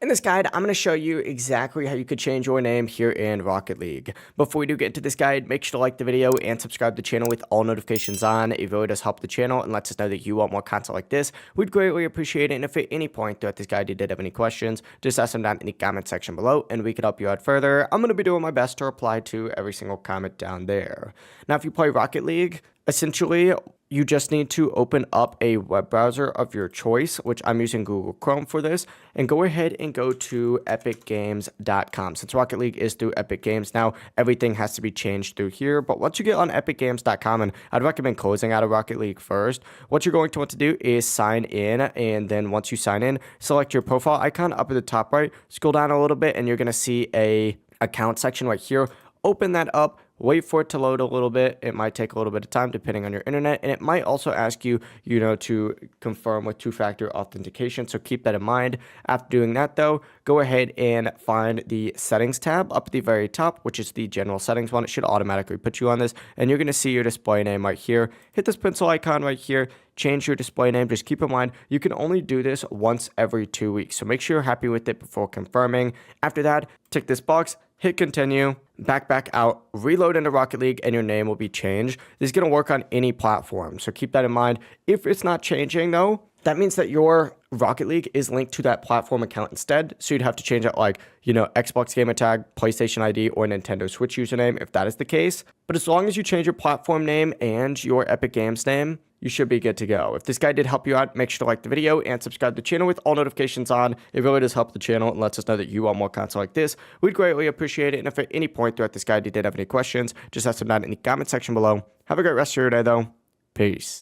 In this guide, I'm going to show you exactly how you could change your name here in Rocket League. Before we do get into this guide, make sure to like the video and subscribe to the channel with all notifications on. It really does help the channel and lets us know that you want more content like this. We'd greatly appreciate it, and if at any point throughout this guide you did have any questions, just ask them down in the comment section below and we could help you out further. I'm going to be doing my best to reply to every single comment down there. Now, if you play Rocket League, essentially, you just need to open up a web browser of your choice, which I'm using Google Chrome for this, and go ahead and go to epicgames.com. Since Rocket League is through Epic Games now, everything has to be changed through here. But once you get on epicgames.com, and I'd recommend closing out of Rocket League first, what you're going to want to do is sign in. And then once you sign in, select your profile icon up at the top right, scroll down a little bit, and you're going to see a account section right here. Open that up. Wait for it to load a little bit. It might take a little bit of time depending on your internet, and it might also ask you, to confirm with two-factor authentication, so keep that in mind. After doing that, though, go ahead and find the settings tab up at the very top, which is the general settings one. It should automatically put you on this, and you're going to see your display name right here. Hit this pencil icon right here. Change your display name. Just keep in mind, you can only do this once every 2 weeks, so make sure you're happy with it before confirming. After that, tick this box, hit continue, back out, reload into Rocket League, and your name will be changed. This is going to work on any platform, so keep that in mind. If it's not changing, though, that means that your Rocket League is linked to that platform account instead, so you'd have to change it like, Xbox gamertag, PlayStation ID, or Nintendo Switch username if that is the case. But as long as you change your platform name and your Epic Games name, you should be good to go. If this guide did help you out, make sure to like the video and subscribe to the channel with all notifications on. It really does help the channel and lets us know that you want more content like this. We'd greatly appreciate it. And if at any point throughout this guide you did have any questions, just ask them down in the comment section below. Have a great rest of your day, though. Peace.